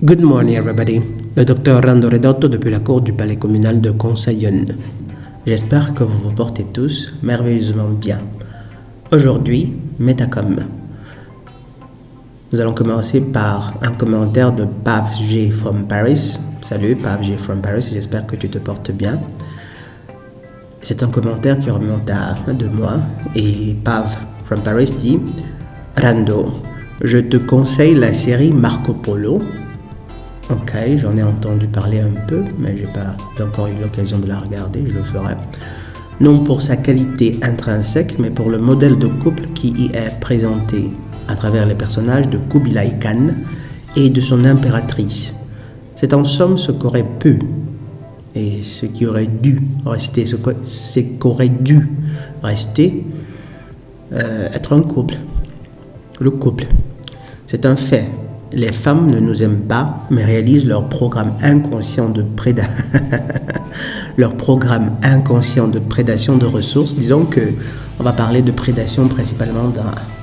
Good morning everybody, le docteur Rando Redotto depuis la cour du palais communal de Conseillon. J'espère que vous vous portez tous merveilleusement bien. Aujourd'hui, Metacom. Nous allons commencer par un commentaire de Pav G from Paris. Salut Pav G from Paris, j'espère que tu te portes bien. C'est un commentaire qui remonte à 2 mois et Pav from Paris dit Rando, je te conseille la série Marco Polo. Ok, j'en ai entendu parler un peu, mais je n'ai pas encore eu l'occasion de la regarder, je le ferai. Non pour sa qualité intrinsèque, mais pour le modèle de couple qui y est présenté à travers les personnages de Kubilai Khan et de son impératrice. C'est en somme ce qu'aurait pu et ce qui aurait dû rester, ce qu'aurait dû rester être un couple. Le couple, c'est un fait. Les femmes ne nous aiment pas, mais réalisent leur programme inconscient de prédation de ressources. Disons que on va parler de prédation principalement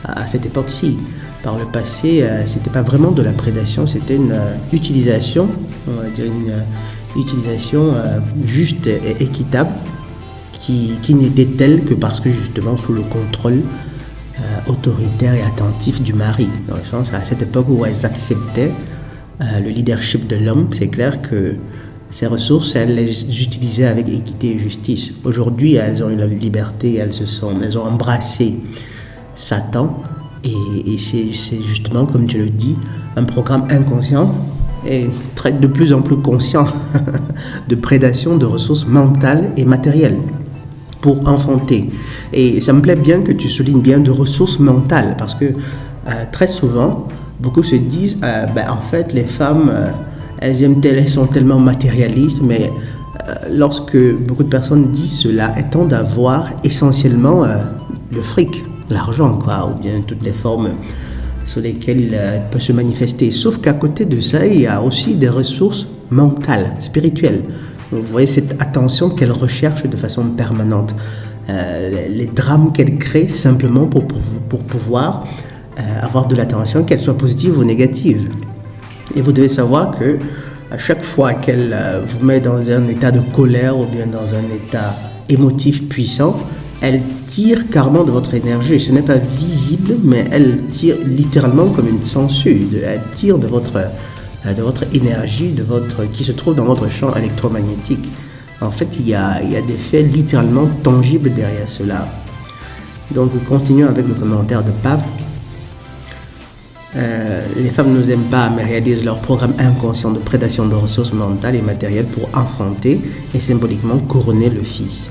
à cette époque-ci. Par le passé, c'était pas vraiment de la prédation, c'était une utilisation, on va dire une utilisation juste et équitable, qui n'était telle que parce que justement sous le contrôle autoritaire et attentif du mari, dans le sens à cette époque où elles acceptaient le leadership de l'homme. C'est clair que ces ressources, elles les utilisaient avec équité et justice. Aujourd'hui, elles ont eu la liberté, elles ont embrassé Satan et c'est justement, comme tu le dis, un programme inconscient et de plus en plus conscient de prédation de ressources mentales et matérielles pour enfanter. Et ça me plaît bien que tu soulignes bien de ressources mentales, parce que très souvent, beaucoup se disent, en fait, les femmes, elles sont tellement matérialistes, mais lorsque beaucoup de personnes disent cela, elles tendent à voir essentiellement le fric, l'argent, ou bien toutes les formes sur lesquelles il peut se manifester. Sauf qu'à côté de ça, il y a aussi des ressources mentales, spirituelles. Vous voyez cette attention qu'elle recherche de façon permanente. Les drames qu'elle crée simplement pour pouvoir avoir de l'attention, qu'elle soit positive ou négative. Et vous devez savoir que à chaque fois qu'elle vous met dans un état de colère ou bien dans un état émotif puissant, elle tire carrément de votre énergie. Ce n'est pas visible, mais elle tire littéralement comme une sangsue. Elle tire de votre énergie, qui se trouve dans votre champ électromagnétique. En fait, il y a des faits littéralement tangibles derrière cela. Donc, continuons avec le commentaire de Pav. Les femmes ne nous aiment pas, mais réalisent leur programme inconscient de prédation de ressources mentales et matérielles pour enfanter et symboliquement couronner le fils.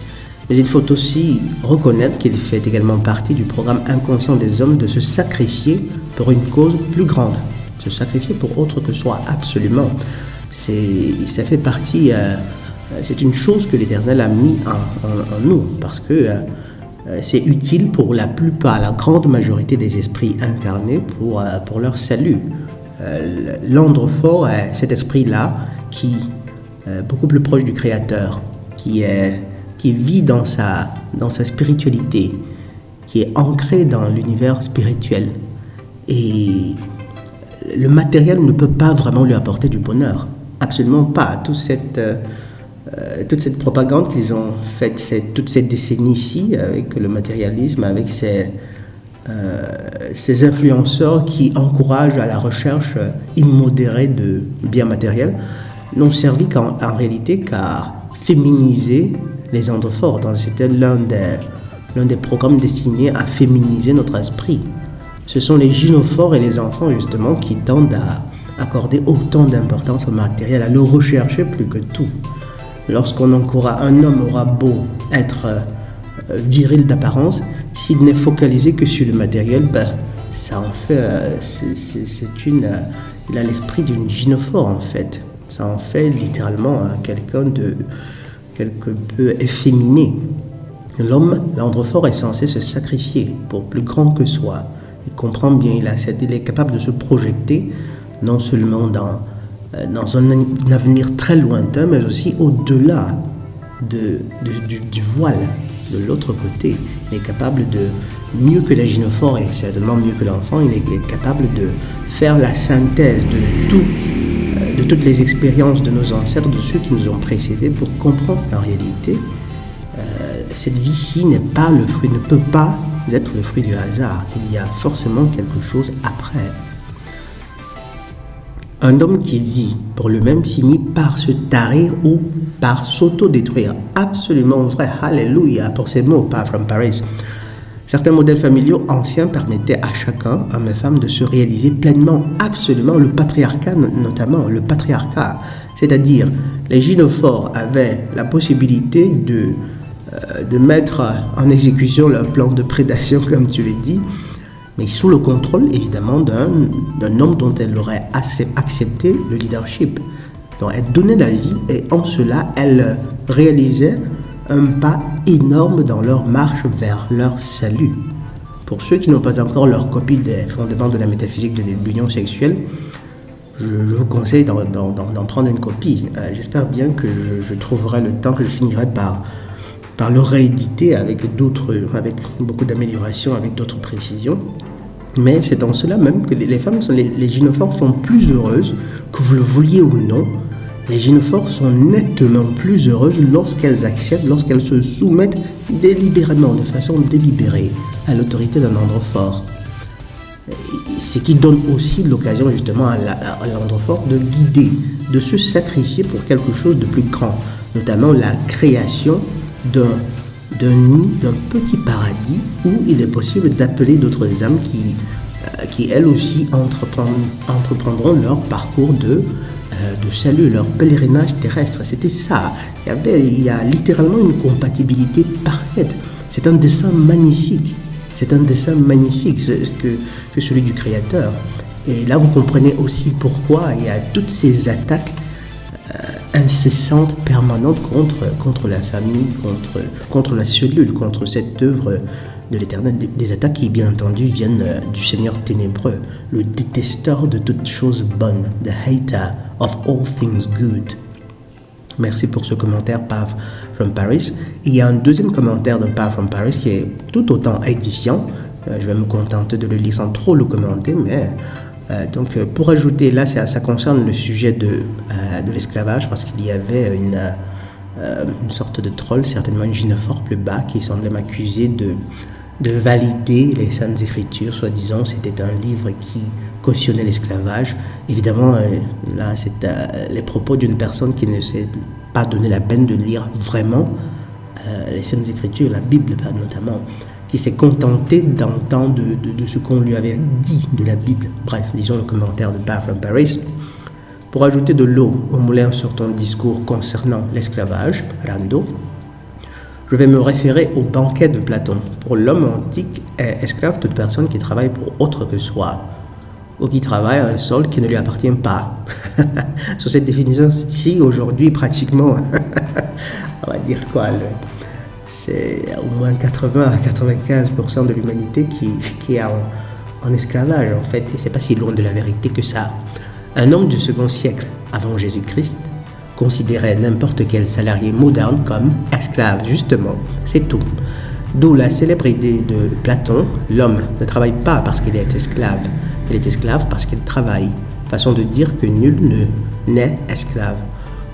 Mais il faut aussi reconnaître qu'il fait également partie du programme inconscient des hommes de se sacrifier pour une cause plus grande. Se sacrifier pour autre que soi, absolument. Ça fait partie, c'est une chose que l'Éternel a mis en nous, parce que c'est utile pour la grande majorité des esprits incarnés pour leur salut. L'Andre-fort est cet esprit-là qui est beaucoup plus proche du Créateur, qui vit dans sa spiritualité, qui est ancré dans l'univers spirituel. Et le matériel ne peut pas vraiment lui apporter du bonheur. Absolument pas. Toute cette propagande qu'ils ont faite toutes ces décennies-ci avec le matérialisme, avec ces influenceurs qui encouragent à la recherche immodérée de biens matériels, n'ont servi en réalité qu'à féminiser les androphores. C'était l'un des programmes destinés à féminiser notre esprit. Ce sont les gynophores et les enfants, justement, qui tendent à accorder autant d'importance au matériel, à le rechercher plus que tout. Un homme aura beau être viril d'apparence, s'il n'est focalisé que sur le matériel, ça en fait, il a l'esprit d'une gynophore, en fait. Ça en fait littéralement quelqu'un de quelque peu efféminé. L'homme, l'androphore, est censé se sacrifier pour plus grand que soi. Il comprend bien, il est capable de se projeter non seulement dans un avenir très lointain, mais aussi au-delà du voile, de l'autre côté. Il est capable de, mieux que la gynophore et certainement mieux que l'enfant, il est capable de faire la synthèse de tout de toutes les expériences de nos ancêtres, de ceux qui nous ont précédés, pour comprendre qu'en réalité, cette vie-ci n'est pas le fruit, ne peut pas être le fruit du hasard. Il y a forcément quelque chose après. Un homme qui vit pour lui-même finit par se tarir ou par s'auto-détruire. Absolument vrai. Alléluia pour ces mots, pas from Paris. Certains modèles familiaux anciens permettaient à chacun, homme et femme, de se réaliser pleinement, absolument, le patriarcat notamment, le patriarcat. C'est-à-dire, les gynophores avaient la possibilité de mettre en exécution leur plan de prédation, comme tu l'as dit, mais sous le contrôle, évidemment, d'un homme dont elle aurait accepté le leadership. Donc, elle donnait la vie et en cela, elle réalisait un pas énorme dans leur marche vers leur salut. Pour ceux qui n'ont pas encore leur copie des fondements de la métaphysique de l'union sexuelle, je vous conseille d'en prendre une copie. J'espère bien que je trouverai le temps, que je finirai par le rééditer avec beaucoup d'améliorations, avec d'autres précisions. Mais c'est en cela même que les femmes, les gynophores sont plus heureuses, que vous le vouliez ou non. Les gynophores sont nettement plus heureuses lorsqu'elles acceptent, lorsqu'elles se soumettent délibérément, de façon délibérée, à l'autorité d'un androphore. Ce qui donne aussi l'occasion justement à l'androphore de guider, de se sacrifier pour quelque chose de plus grand, notamment la création d'un nid, d'un petit paradis où il est possible d'appeler d'autres âmes qui elles aussi entreprendront leur parcours de salut, leur pèlerinage terrestre. C'était ça. Il y a littéralement une compatibilité parfaite. C'est un dessin magnifique. C'est un dessin magnifique que celui du Créateur. Et là, vous comprenez aussi pourquoi il y a toutes ces attaques incessantes, permanentes contre la famille, contre la cellule, contre cette œuvre de l'Éternel. Des attaques qui, bien entendu, viennent du Seigneur ténébreux, le détesteur de toutes choses bonnes, the hater of all things good. Merci pour ce commentaire, Pav from Paris. Et il y a un deuxième commentaire de Pav from Paris qui est tout autant édifiant. Je vais me contenter de le lire sans trop le commenter, mais donc pour ajouter, là ça concerne le sujet de l'esclavage, parce qu'il y avait une sorte de troll, certainement une gynophore plus bas, qui semblait m'accuser de valider les Saintes Écritures, soi-disant c'était un livre qui cautionnait l'esclavage. Évidemment, là c'est les propos d'une personne qui ne s'est pas donné la peine de lire vraiment les Saintes Écritures, la Bible notamment, qui s'est contenté d'entendre de ce qu'on lui avait dit de la Bible. Bref, lisons le commentaire de Pav from Paris. Pour ajouter de l'eau au moulin sur ton discours concernant l'esclavage, Rando, je vais me référer au banquet de Platon. Pour l'homme antique est esclave toute personne qui travaille pour autre que soi, ou qui travaille un sol qui ne lui appartient pas. Sur cette définition-ci, aujourd'hui, pratiquement, on va dire quoi, c'est au moins 80 à 95% de l'humanité qui est en esclavage, en fait. Et c'est pas si loin de la vérité que ça. Un homme du second siècle avant Jésus-Christ considérait n'importe quel salarié moderne comme esclave, justement, c'est tout. D'où la célèbre idée de Platon, l'homme ne travaille pas parce qu'il est esclave, il est esclave parce qu'il travaille. Façon de dire que nul ne naît esclave.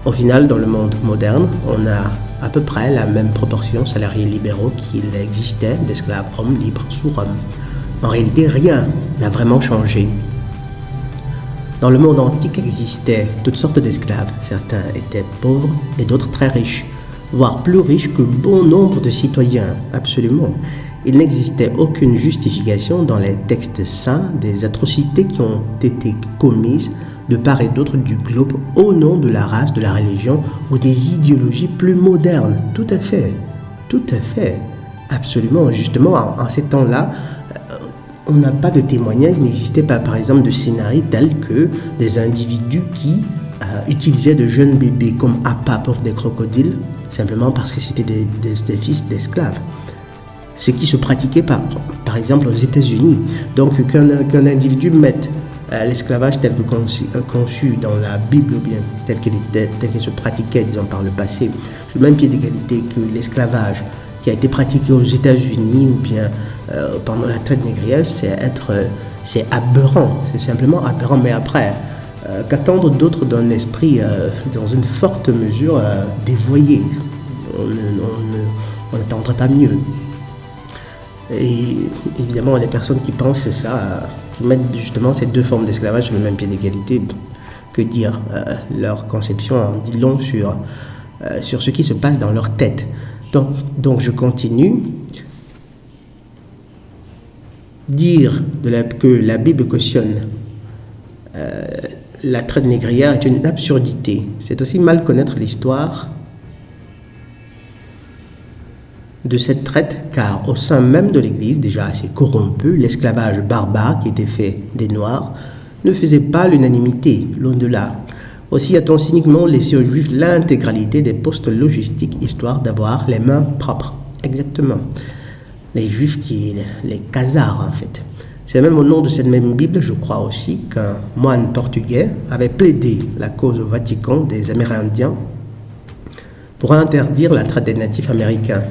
Au final, dans le monde moderne, on a à peu près la même proportion salariés libéraux qu'il existait d'esclaves hommes libres sous Rome. En réalité, rien n'a vraiment changé. Dans le monde antique existaient toutes sortes d'esclaves. Certains étaient pauvres et d'autres très riches, voire plus riches que bon nombre de citoyens, absolument. Il n'existait aucune justification dans les textes saints des atrocités qui ont été commises de part et d'autre du globe au nom de la race, de la religion ou des idéologies plus modernes. Tout à fait, absolument. Justement, en ces temps-là, on n'a pas de témoignages, il n'existait pas, par exemple, de scénarios tels que des individus qui utilisaient de jeunes bébés comme appât pour des crocodiles, simplement parce que c'était des fils d'esclaves. Ce qui se pratiquait par exemple aux États-Unis. Donc qu'un individu mette l'esclavage tel que conçu dans la Bible, ou bien tel qu'il se pratiquait, disons, par le passé, sur le même pied d'égalité que l'esclavage qui a été pratiqué aux États-Unis ou bien pendant la traite négrière, c'est aberrant, c'est simplement aberrant. Mais après, qu'attendre d'autres d'un esprit dans une forte mesure dévoyé. On n'attendrait pas mieux. Et évidemment, les personnes qui pensent ça, qui mettent justement ces deux formes d'esclavage sur le même pied d'égalité, que dire, leur conception en dit long sur ce qui se passe dans leur tête. Donc je continue. Dire que la Bible cautionne la traite négrière est une absurdité. C'est aussi mal connaître l'histoire de cette traite, car au sein même de l'Église, déjà assez corrompue, l'esclavage barbare qui était fait des Noirs ne faisait pas l'unanimité, loin de là. Aussi a-t-on cyniquement laissé aux Juifs l'intégralité des postes logistiques, histoire d'avoir les mains propres. Exactement. Les Juifs les Khazars en fait. C'est même au nom de cette même Bible, je crois aussi, qu'un moine portugais avait plaidé la cause au Vatican des Amérindiens pour interdire la traite des natifs américains.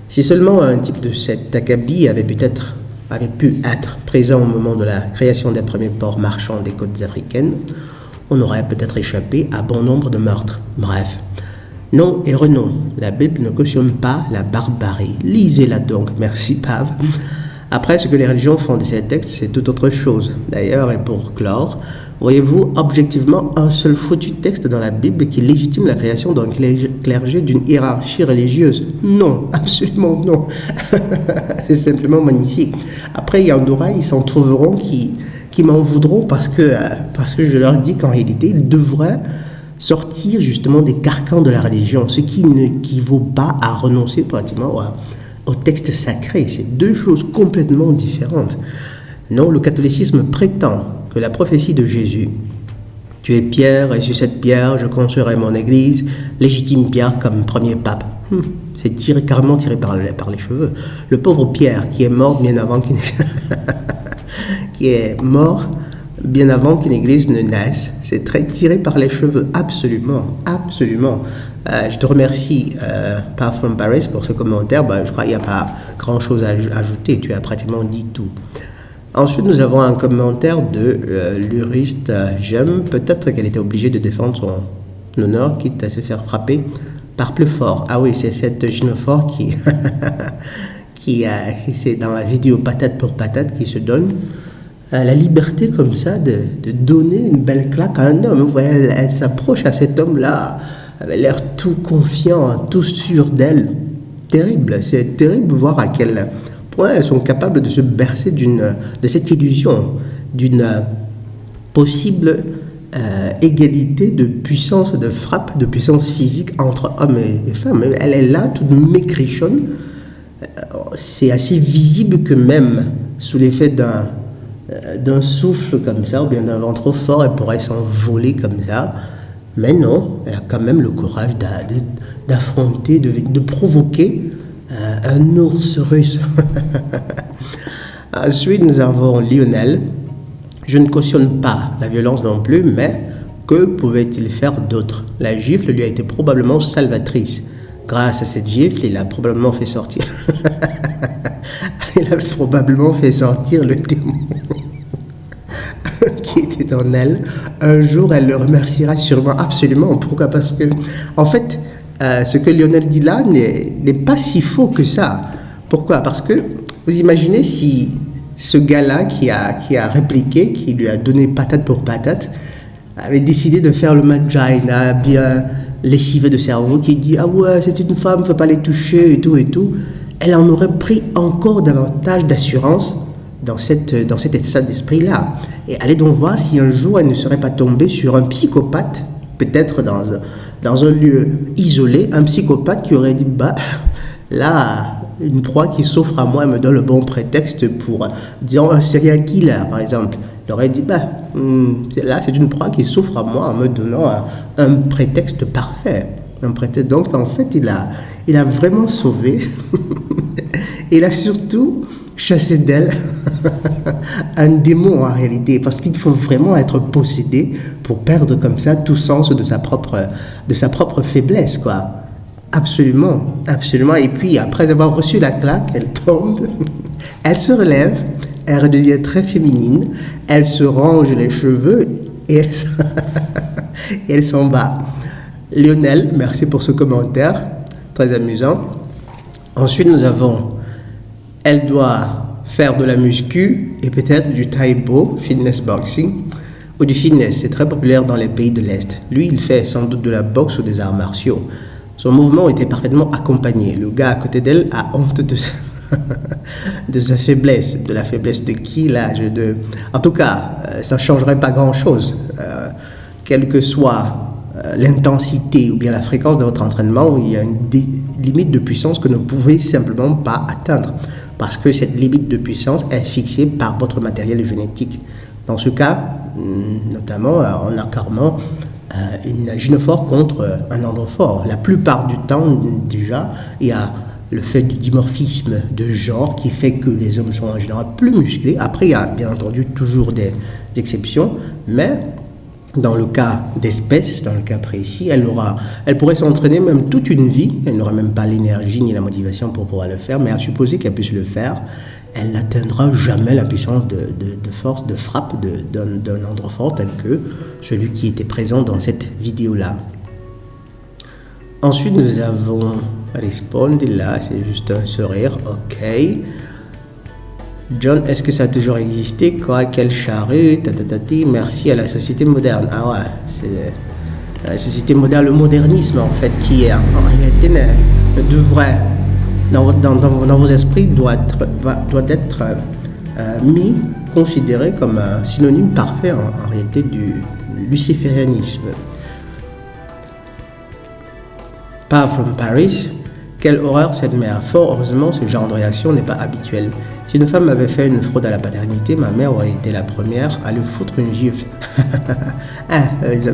Si seulement un type de cet acabit avait pu être présent au moment de la création des premiers ports marchands des côtes africaines, on aurait peut-être échappé à bon nombre de meurtres. Bref, non et renom, la Bible ne cautionne pas la barbarie. Lisez-la donc, merci Pave. Après, ce que les religions font de ces textes, c'est tout autre chose. D'ailleurs, et pour clore, voyez-vous objectivement un seul foutu texte dans la Bible qui légitime la création d'un clergé d'une hiérarchie religieuse? Non, absolument non. C'est simplement magnifique. Après, il y en aura, ils s'en trouveront qui m'en voudront parce que je leur dis qu'en réalité, ils devraient sortir justement des carcans de la religion, ce qui n'équivaut pas à renoncer pratiquement au texte sacré. C'est deux choses complètement différentes. Non, le catholicisme prétend que la prophétie de Jésus, « Tu es Pierre, et sur cette pierre, je construirai mon église », légitime Pierre comme premier pape. C'est carrément tiré par les cheveux. Le pauvre Pierre, qui est mort bien avant qu'une église ne naisse, c'est très tiré par les cheveux, absolument, absolument. Je te remercie, Pav from Paris, pour ce commentaire. Je crois qu'il n'y a pas grand-chose à ajouter, tu as pratiquement dit tout. Ensuite, nous avons un commentaire de l'uriste Jem. Peut-être qu'elle était obligée de défendre son honneur, quitte à se faire frapper par plus fort. Ah oui, c'est cette gynophore qui c'est dans la vidéo patate pour patate qui se donne la liberté comme ça de donner une belle claque à un homme. Vous voyez, elle s'approche à cet homme-là, avec l'air tout confiant, tout sûr d'elle. Terrible, c'est terrible de voir à quel point elles sont capables de se bercer de cette illusion, d'une possible égalité de puissance de frappe, de puissance physique entre hommes et femmes. Elle est là, toute maigrichonne. C'est assez visible que même sous l'effet d'un souffle comme ça, ou bien d'un vent trop fort, elle pourrait s'envoler comme ça. Mais non, elle a quand même le courage d'affronter, de provoquer un ours russe. Ensuite, nous avons Lionel. Je ne cautionne pas la violence non plus, mais que pouvait-il faire d'autre? La gifle lui a été probablement salvatrice. Grâce à cette gifle, il a probablement fait sortir le démon qui était en elle. Un jour, elle le remerciera sûrement, absolument. Pourquoi? Parce que, en fait, ce que Lionel dit là n'est pas si faux que ça. Pourquoi? Parce que, vous imaginez si ce gars-là qui a répliqué, qui lui a donné patate pour patate, avait décidé de faire le mangina, bien lessivé de cerveau, qui dit « Ah ouais, c'est une femme, faut pas les toucher, et tout, et tout », elle en aurait pris encore davantage d'assurance dans cet état d'esprit-là. Et allez donc voir si un jour elle ne serait pas tombée sur un psychopathe, peut-être dans un lieu isolé, un psychopathe qui aurait dit « Bah, là, une proie qui s'offre à moi me donne le bon prétexte pour, disons, un serial killer, par exemple. » Il aurait dit « Bah, là, c'est une proie qui s'offre à moi en me donnant un prétexte parfait. » Un prétexte. Donc, en fait, il a vraiment sauvé. Il a surtout chassé d'elle un démon en réalité, parce qu'il faut vraiment être possédé pour perdre comme ça tout sens de sa propre faiblesse, quoi. Absolument, absolument. Et puis après avoir reçu la claque, elle tombe, elle se relève, elle redevient très féminine, elle se range les cheveux et elle, et elle s'en va. Lionel, merci pour ce commentaire, très amusant. Ensuite, nous avons, elle doit faire de la muscu et peut-être du taekwondo, fitness boxing, ou du fitness, c'est très populaire dans les pays de l'Est. Lui, il fait sans doute de la boxe ou des arts martiaux. Son mouvement était parfaitement accompagné. Le gars à côté d'elle a honte de sa faiblesse. De la faiblesse de qui, là En tout cas, ça ne changerait pas grand-chose. Quelle que soit l'intensité ou bien la fréquence de votre entraînement, il y a une limite de puissance que vous ne pouvez simplement pas atteindre. Parce que cette limite de puissance est fixée par votre matériel génétique. Dans ce cas, notamment, on a carrément une gynophore contre un androphore. La plupart du temps, déjà, il y a le fait du dimorphisme de genre qui fait que les hommes sont en général plus musclés. Après, il y a bien entendu toujours des exceptions, mais dans le cas d'espèce, dans le cas précis, elle pourrait s'entraîner même toute une vie. Elle n'aurait même pas l'énergie ni la motivation pour pouvoir le faire, mais à supposer qu'elle puisse le faire, elle n'atteindra jamais la puissance de force, de frappe d'un androphore tel que celui qui était présent dans cette vidéo-là. Ensuite, nous avons Respawn, là, c'est juste un sourire, ok. John, est-ce que ça a toujours existé? Quoi? Quel charrue? Tatatati, merci à la société moderne. Ah ouais, c'est la société moderne, le modernisme en fait, qui est en réalité devrait, dans vos esprits, doit être considéré comme un synonyme parfait en réalité du luciférianisme. Pas from Paris. Quelle horreur cette mère. Fort heureusement, ce genre de réaction n'est pas habituel. Si une femme avait fait une fraude à la paternité, ma mère aurait été la première à lui foutre une gifle.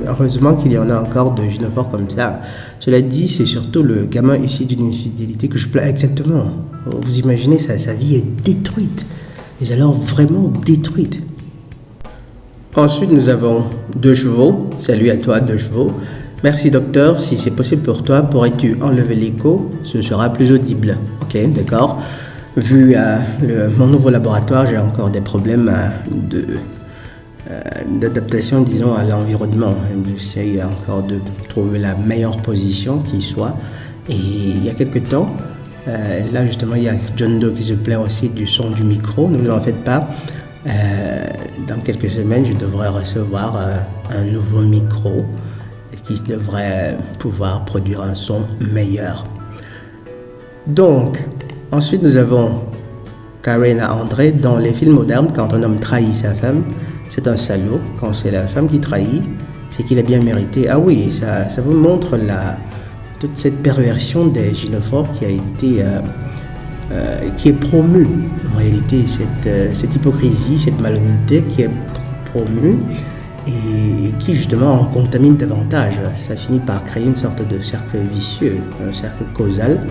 Heureusement qu'il y en a encore de gynophores comme ça. Cela dit, c'est surtout le gamin issu d'une infidélité que je plains exactement. Vous imaginez, sa vie est détruite. Mais alors vraiment détruite. Ensuite, nous avons 2 chevaux. Salut à toi, 2 chevaux. Merci docteur, si c'est possible pour toi, pourrais-tu enlever l'écho? Ce sera plus audible. Ok, d'accord. Vu mon nouveau laboratoire, j'ai encore des problèmes d'adaptation, disons, à l'environnement. J'essaie encore de trouver la meilleure position qui soit. Et il y a quelques temps, là justement, il y a John Doe qui se plaint aussi du son du micro. Ne vous en faites pas. Dans quelques semaines, je devrais recevoir un nouveau micro qui devrait pouvoir produire un son meilleur. Donc, ensuite nous avons Karina André. Dans les films modernes, quand un homme trahit sa femme, c'est un salaud. Quand c'est la femme qui trahit, c'est qu'il a bien mérité. Ah oui, ça vous montre toute cette perversion des gynophores qui a été qui est promue. En réalité, cette hypocrisie, cette malhonnêteté qui est promue et qui justement en contamine davantage. Ça finit par créer une sorte de cercle vicieux, un cercle causal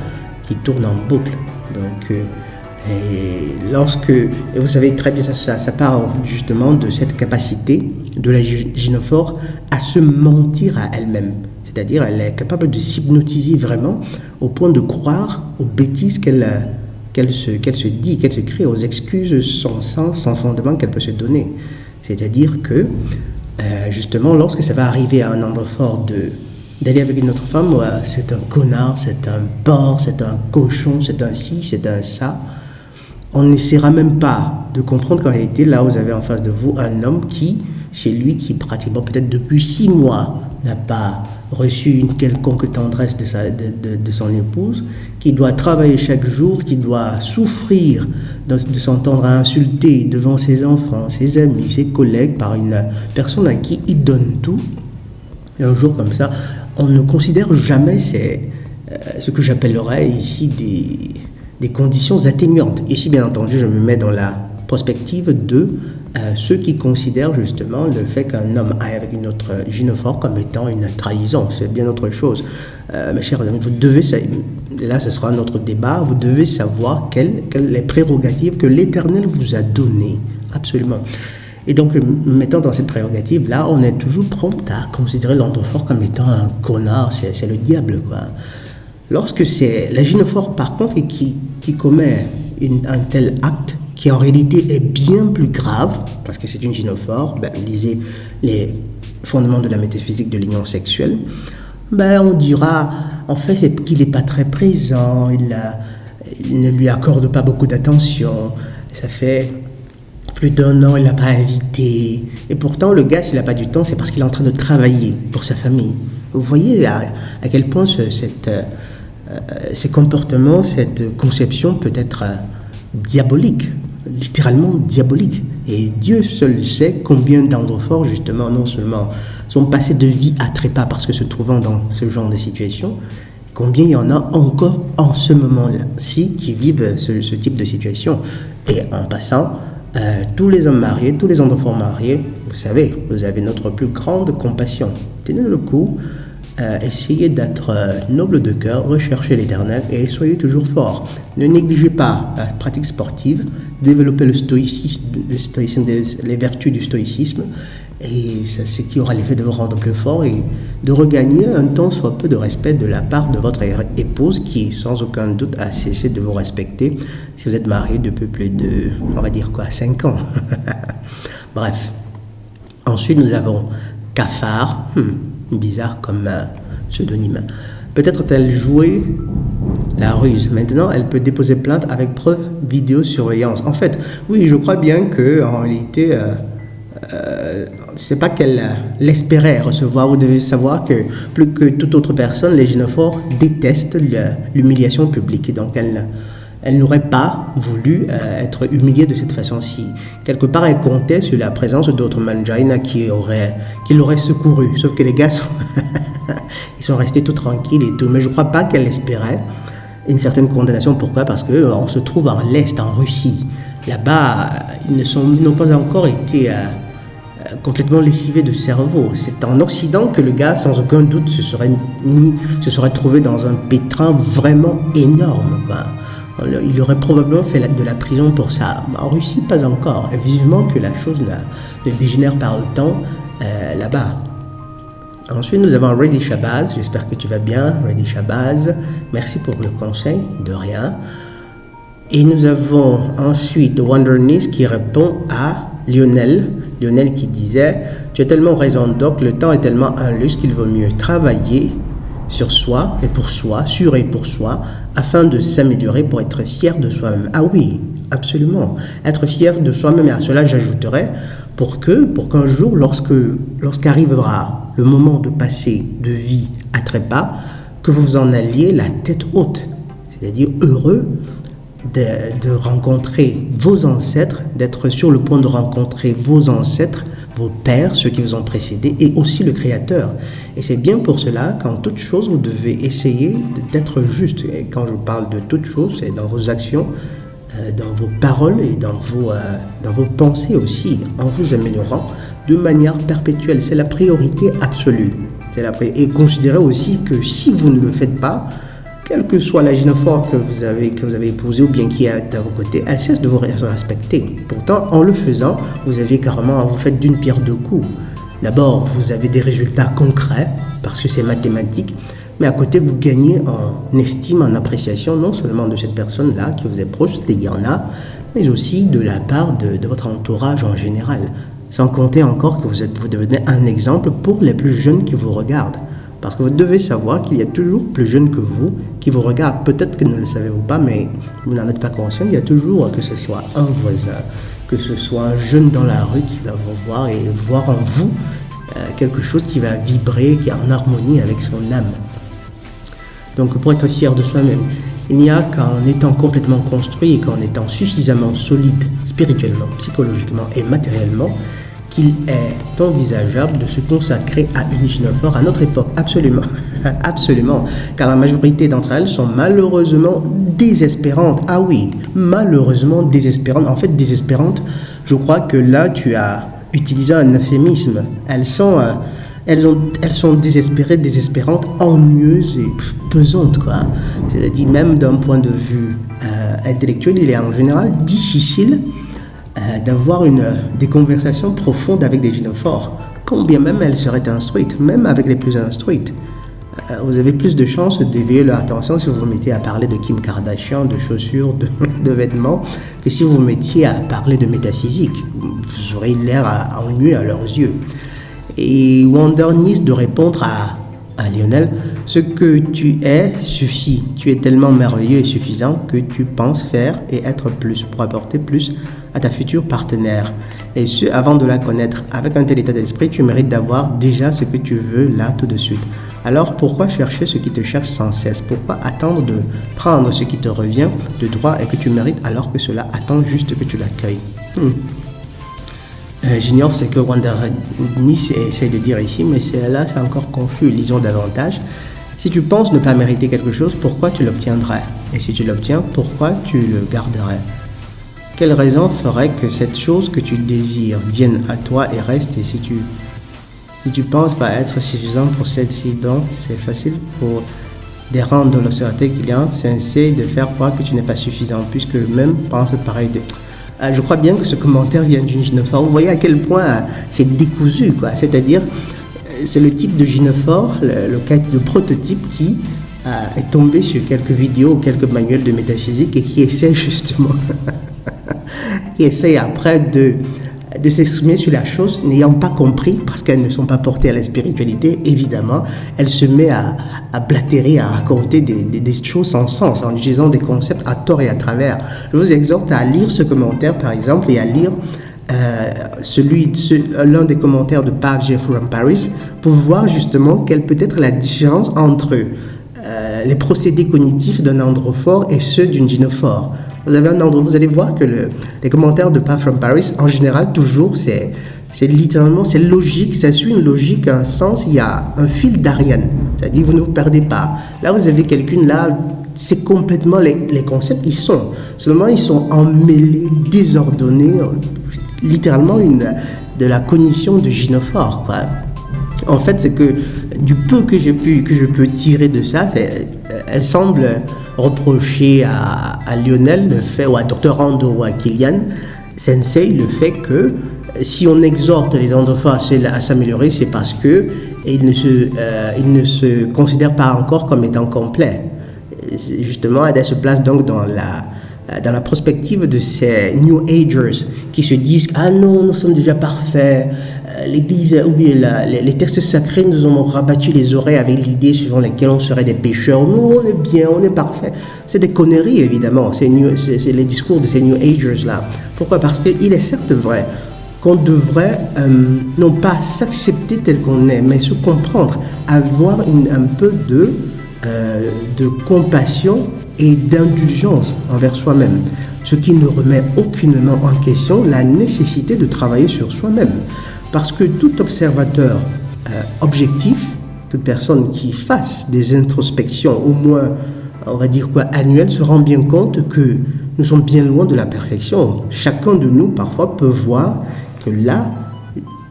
qui tourne en boucle. Donc, et vous savez très bien, ça part justement de cette capacité de la gynophore à se mentir à elle-même. C'est-à-dire, elle est capable de s'hypnotiser vraiment au point de croire aux bêtises qu'elle se dit, qu'elle se crée, aux excuses sans sens, sans fondement qu'elle peut se donner. C'est-à-dire que justement, lorsque ça va arriver à un androphore d'aller avec une autre femme, c'est un connard, c'est un porc, c'est un cochon, c'est un ci, c'est un ça. On n'essaiera même pas de comprendre qu'en réalité, là, vous avez en face de vous un homme qui pratiquement peut-être depuis 6 mois n'a pas reçu une quelconque tendresse de son épouse, qui doit travailler chaque jour, qui doit souffrir de s'entendre insulter devant ses enfants, ses amis, ses collègues par une personne à qui il donne tout. Et un jour comme ça, on ne considère jamais ce que j'appellerais ici des conditions atténuantes. Ici, bien entendu, je me mets dans la perspective de ceux qui considèrent justement le fait qu'un homme aille avec une autre gynophore comme étant une trahison. C'est bien autre chose. Mes chers amis, vous devez, là ce sera notre débat, vous devez savoir quelles les prérogatives que l'Éternel vous a données. Absolument. Et donc, mettant dans cette prérogative-là, on est toujours prompt à considérer l'androphore comme étant un connard, c'est le diable, quoi. Lorsque c'est la gynophore, par contre, qui commet un tel acte, qui en réalité est bien plus grave, parce que c'est une gynophore, lisez les fondements de la métaphysique de l'union sexuelle, ben on dira, en fait, c'est qu'il n'est pas très présent, il ne lui accorde pas beaucoup d'attention, ça fait plus d'1 an, il ne l'a pas invité. Et pourtant, le gars, s'il n'a pas du temps, c'est parce qu'il est en train de travailler pour sa famille. Vous voyez à quel point ces comportements, cette conception peut être diabolique, littéralement diabolique. Et Dieu seul sait combien d'androphores, justement, non seulement sont passés de vie à trépas parce que se trouvant dans ce genre de situation, combien il y en a encore en ce moment-ci qui vivent ce type de situation. Et en passant, tous les hommes mariés, tous les androphores mariés, vous savez, vous avez notre plus grande compassion. Tenez le coup, essayez d'être noble de cœur, recherchez l'Éternel et soyez toujours forts. Ne négligez pas la pratique sportive, développez le stoïcisme, les vertus du stoïcisme, et c'est ce qui aura l'effet de vous rendre plus fort et de regagner un tant soit peu de respect de la part de votre épouse qui, sans aucun doute, a cessé de vous respecter si vous êtes marié depuis plus de, on va dire quoi, 5 ans. Bref. Ensuite, nous avons Cafard, bizarre comme pseudonyme. Peut-être a-t-elle joué la ruse. Maintenant, elle peut déposer plainte avec preuve vidéosurveillance. En fait, oui, je crois bien qu'en réalité, c'est pas qu'elle l'espérait recevoir. Vous devez savoir que plus que toute autre personne, les gynophores détestent l'humiliation publique. Et donc, elle n'aurait pas voulu être humiliée de cette façon-ci. Quelque part, elle comptait sur la présence d'autres mangina qui l'auraient secouru. Sauf que les gars ils sont restés tout tranquilles et tout. Mais je ne crois pas qu'elle espérait une certaine condamnation. Pourquoi? Parce qu'on se trouve en l'Est, en Russie. Là-bas, ils n'ont pas encore été complètement lessivés de cerveau. C'est en Occident que le gars, sans aucun doute, se serait trouvé dans un pétrin vraiment énorme, quoi. Il aurait probablement fait de la prison pour ça. En Russie, pas encore. Et vivement que la chose ne dégénère pas autant là-bas. Ensuite, nous avons Reddy Shabazz. J'espère que tu vas bien, Reddy Shabazz. Merci pour le conseil, de rien. Et nous avons ensuite Wondernice qui répond à Lionel. Lionel qui disait « Tu as tellement raison, Doc, le temps est tellement un luxe qu'il vaut mieux travailler sur soi et pour soi, sur et pour soi, afin de s'améliorer pour être fier de soi-même. » Ah oui, absolument. Être fier de soi-même, et à cela j'ajouterais, pour qu'un jour, lorsqu'arrivera le moment de passer de vie à trépas, que vous en alliez la tête haute, c'est-à-dire heureux de rencontrer vos ancêtres, d'être sur le point de rencontrer vos ancêtres, vos pères, ceux qui vous ont précédés, et aussi le Créateur. Et c'est bien pour cela qu'en toute chose, vous devez essayer d'être juste. Et quand je parle de toute chose, c'est dans vos actions, dans vos paroles et dans vos pensées aussi, en vous améliorant de manière perpétuelle. C'est la priorité absolue. Et considérez aussi que si vous ne le faites pas, quelle que soit la gynophore que vous avez épousée ou bien qui est à vos côtés, elle cesse de vous respecter. Pourtant, en le faisant, vous faites d'une pierre deux coups. D'abord, vous avez des résultats concrets, parce que c'est mathématique, mais à côté, vous gagnez en estime, en appréciation, non seulement de cette personne-là qui vous est proche, il y en a, mais aussi de la part de votre entourage en général. Sans compter encore que vous devenez un exemple pour les plus jeunes qui vous regardent. Parce que vous devez savoir qu'il y a toujours plus jeunes que vous qui vous regardent. Peut-être que ne le savez-vous pas, mais vous n'en êtes pas conscient. Il y a toujours, que ce soit un voisin, que ce soit un jeune dans la rue qui va vous voir et voir en vous quelque chose qui va vibrer, qui est en harmonie avec son âme. Donc pour être fier de soi-même, il n'y a qu'en étant complètement construit et qu'en étant suffisamment solide spirituellement, psychologiquement et matériellement, qu'il est envisageable de se consacrer à une gynophore à notre époque. Absolument, absolument. Car la majorité d'entre elles sont malheureusement désespérantes. Ah oui, malheureusement désespérantes. En fait, désespérantes, je crois que là, tu as utilisé un euphémisme. Elles sont désespérées, désespérantes, ennuyeuses et pesantes, quoi. C'est-à-dire, même d'un point de vue intellectuel, il est en général difficile d'avoir des conversations profondes avec des gynophores, combien même elles seraient instruites, même avec les plus instruites. Vous avez plus de chances d'éveiller leur attention si vous vous mettiez à parler de Kim Kardashian, de chaussures, de vêtements, que si vous vous mettiez à parler de métaphysique. Vous aurez l'air ennuyeux à leurs yeux. Et Wonder Nice de répondre à Lionel, ce que tu es suffit. Tu es tellement merveilleux et suffisant que tu penses faire et être plus pour apporter plus à ta future partenaire. Et ce, avant de la connaître. Avec un tel état d'esprit, tu mérites d'avoir déjà ce que tu veux là tout de suite. Alors pourquoi chercher ce qui te cherche sans cesse? Pourquoi attendre de prendre ce qui te revient de droit et que tu mérites alors que cela attend juste que tu l'accueilles? J'ignore ce que Wonder Nice essaie de dire ici, mais là c'est encore confus. Lisons davantage. Si tu penses ne pas mériter quelque chose, pourquoi tu l'obtiendrais? Et si tu l'obtiens, pourquoi tu le garderais? Quelle raison ferait que cette chose que tu désires vienne à toi et reste? Et si tu penses pas être suffisant pour celle-ci, donc c'est facile pour des rangs de l'observateur client sensé de faire croire que tu n'es pas suffisant, puisque même pense pareil de... Je crois bien que ce commentaire vient d'une gynophore. Vous voyez à quel point c'est décousu, quoi. C'est-à-dire, c'est le type de gynophore, le prototype qui est tombé sur quelques vidéos ou quelques manuels de métaphysique et qui essaie justement, qui essaie après de s'exprimer sur la chose, n'ayant pas compris, parce qu'elles ne sont pas portées à la spiritualité, évidemment, elle se met à blatérer, à raconter des choses sans sens, en utilisant des concepts à tort et à travers. Je vous exhorte à lire ce commentaire, par exemple, et à lire l'un des commentaires de Pav J. from Paris, pour voir justement quelle peut être la différence entre les procédés cognitifs d'un androphore et ceux d'une gynophore. Vous allez voir que les commentaires de Path from Paris, en général, toujours, c'est littéralement, c'est logique, ça suit une logique, un sens, il y a un fil d'Ariane. C'est-à-dire, vous ne vous perdez pas. Là, vous avez quelqu'un, là, c'est complètement, les concepts, seulement ils sont emmêlés, désordonnés, littéralement de la cognition de gynophore, quoi. En fait, c'est que du peu que je peux tirer de ça, elle semble reprocher à Lionel le fait, ou à Dr. Ando ou à Kylian Sensei, le fait que si on exhorte les androphores à s'améliorer, c'est parce que ils ne se considèrent pas encore comme étant complets. Justement, elle se place donc dans la prospective de ces New Agers qui se disent « Ah non, nous sommes déjà parfaits ». L'Église, ou bien les textes sacrés nous ont rabattu les oreilles avec l'idée suivant laquelle on serait des pécheurs. Nous, on est bien, on est parfait. C'est des conneries, évidemment. C'est les discours de ces New Agers-là. Pourquoi? Parce qu'il est certes vrai qu'on devrait non pas s'accepter tel qu'on est, mais se comprendre, avoir un peu de compassion et d'indulgence envers soi-même. Ce qui ne remet aucunement en question la nécessité de travailler sur soi-même. Parce que tout observateur objectif, toute personne qui fasse des introspections, au moins, on va dire annuelles, se rend bien compte que nous sommes bien loin de la perfection. Chacun de nous, parfois, peut voir que là,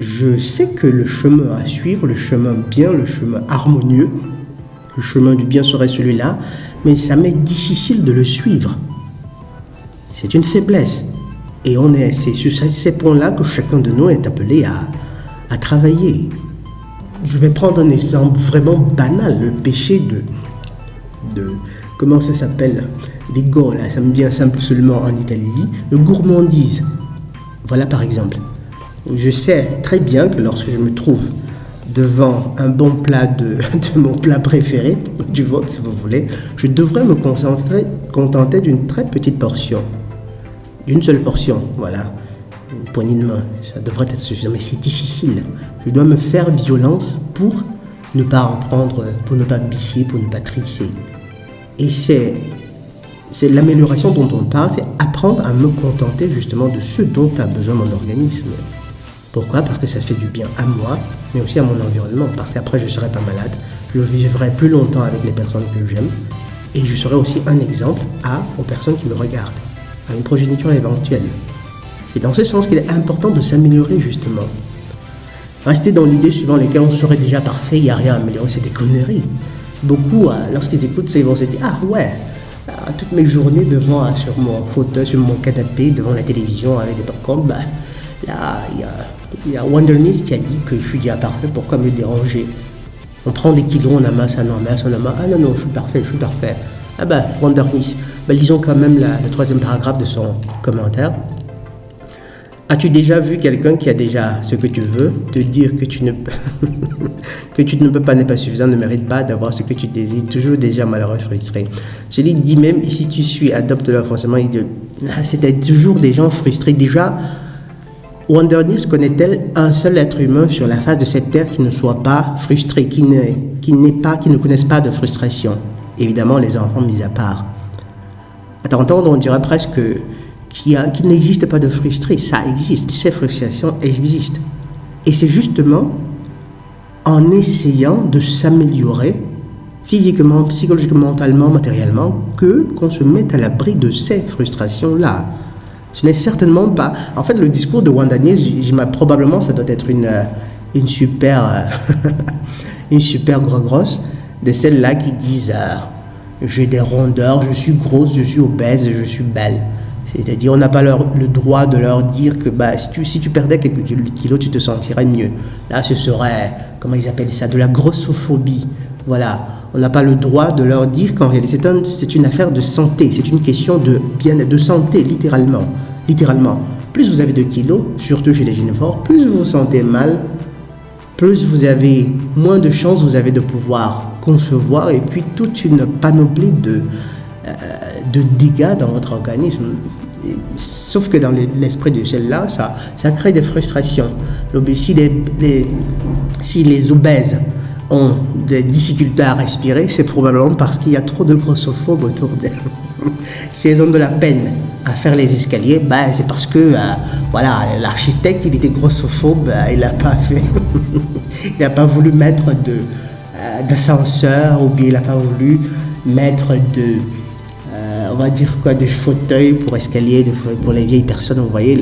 je sais que le chemin à suivre, le chemin bien, le chemin harmonieux, le chemin du bien serait celui-là, mais ça m'est difficile de le suivre. C'est une faiblesse. Et c'est sur ces points-là que chacun de nous est appelé à travailler. Je vais prendre un exemple vraiment banal, le péché de comment ça s'appelle, des là, ça me vient simplement en Italie, de gourmandise. Voilà par exemple. Je sais très bien que lorsque je me trouve devant un bon plat de mon plat préféré, du vôtre si vous voulez, je devrais me contenter d'une très petite portion. D'une seule portion, voilà, une poignée de main, ça devrait être suffisant, mais c'est difficile. Je dois me faire violence pour ne pas en prendre, pour ne pas bisser, pour ne pas trisser. Et c'est l'amélioration dont on parle, c'est apprendre à me contenter justement de ce dont a besoin mon organisme. Pourquoi? Parce que ça fait du bien à moi, mais aussi à mon environnement, parce qu'après je ne serai pas malade, je vivrai plus longtemps avec les personnes que j'aime, et je serai aussi un exemple aux personnes qui me regardent, à une progéniture éventuelle. C'est dans ce sens qu'il est important de s'améliorer justement. Rester dans l'idée suivant laquelle on serait déjà parfait, il n'y a rien à améliorer, c'est des conneries. Beaucoup, lorsqu'ils écoutent ça, ils vont se dire « Ah ouais, toutes mes journées sur mon fauteuil, sur mon canapé, devant la télévision avec des popcorn, là, il y a Wonder Nice qui a dit que je suis déjà parfait, pourquoi me déranger? On prend des kilos, on amasse, on amasse, ah non, je suis parfait. Ah Wonder Nice. Lisons quand même le troisième paragraphe de son commentaire. As-tu déjà vu quelqu'un qui a déjà ce que tu veux te dire que tu ne que tu ne peux pas, n'est pas suffisant, ne mérite pas d'avoir ce que tu désires, toujours déjà malheureux, frustré. Je lui dis même, si tu suis, adopte leur forcément, c'était toujours des gens frustrés. Déjà, Wonderness connaît-elle un seul être humain sur la face de cette terre qui ne soit pas frustré, qui ne connaisse pas de frustration? Évidemment, les enfants mis à part. À t'entendre, on dirait presque qu'il n'existe pas de frustré. Ça existe, ces frustrations existent. Et c'est justement en essayant de s'améliorer physiquement, psychologiquement, mentalement, matériellement, qu'on se met à l'abri de ces frustrations-là. Ce n'est certainement pas... En fait, le discours de Wonderness, probablement, ça doit être une super... une super grosse de celles-là qui disent j'ai des rondeurs, je suis grosse, je suis obèse, je suis belle. C'est-à-dire, on n'a pas le droit de leur dire que si tu perdais quelques kilos, tu te sentirais mieux. Là, ce serait, comment ils appellent ça, de la grossophobie. Voilà. On n'a pas le droit de leur dire qu'en réalité, c'est une affaire de santé. C'est une question de bien-être, de santé, littéralement. Littéralement. Plus vous avez de kilos, surtout chez les gynéphores, plus vous vous sentez mal, plus vous avez moins de chances vous avez de pouvoir concevoir, et puis toute une panoplie de dégâts dans votre organisme. Sauf que dans l'esprit de celle-là, ça crée des frustrations. Si les obèses ont des difficultés à respirer, c'est probablement parce qu'il y a trop de grossophobes autour d'elles. Si elles ont de la peine à faire les escaliers, c'est parce que l'architecte, il était grossophobe, il n'a pas fait, il n'a pas voulu mettre d'ascenseur, ou bien il n'a pas voulu mettre des fauteuils pour escalier, pour les vieilles personnes. Vous voyez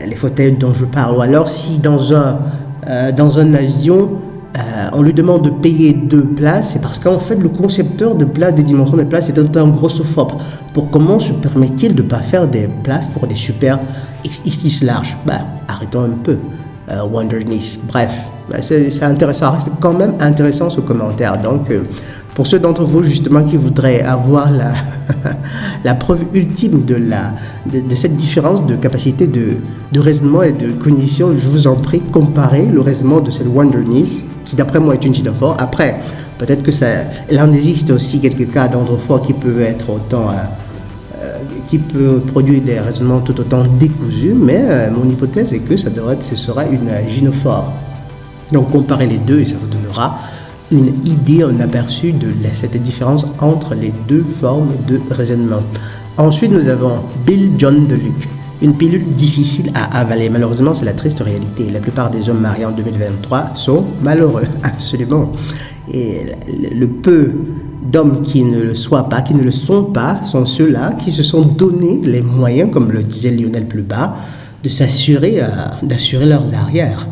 les fauteuils dont je parle. Ou alors si dans un avion on lui demande de payer 2 places, c'est parce qu'en fait le concepteur de places, des dimensions des places, est un grossophobe. Pour comment se permet-il de ne pas faire des places pour des super XXL larges? Arrêtons un peu, Wonderness. Bref, c'est intéressant, reste quand même intéressant ce commentaire. Donc pour ceux d'entre vous justement qui voudraient avoir la preuve ultime de cette différence de capacité de raisonnement et de cognition, je vous en prie, comparez le raisonnement de cette Wonderness, qui d'après moi est une gynophore. Après, peut-être que il en existe aussi quelques cas d'autrefois qui peuvent être autant... qui peut produire des raisonnements tout autant décousus, mais mon hypothèse est que ce sera une gynophore. Donc comparez les deux et ça vous donnera une idée, un aperçu de cette différence entre les deux formes de raisonnement. Ensuite, nous avons Bill John DeLuc, une pilule difficile à avaler. Malheureusement, c'est la triste réalité. La plupart des hommes mariés en 2023 sont malheureux, absolument. Et le peu d'hommes qui ne le sont pas, sont ceux-là qui se sont donné les moyens, comme le disait Lionel plus bas, d'assurer leurs arrières.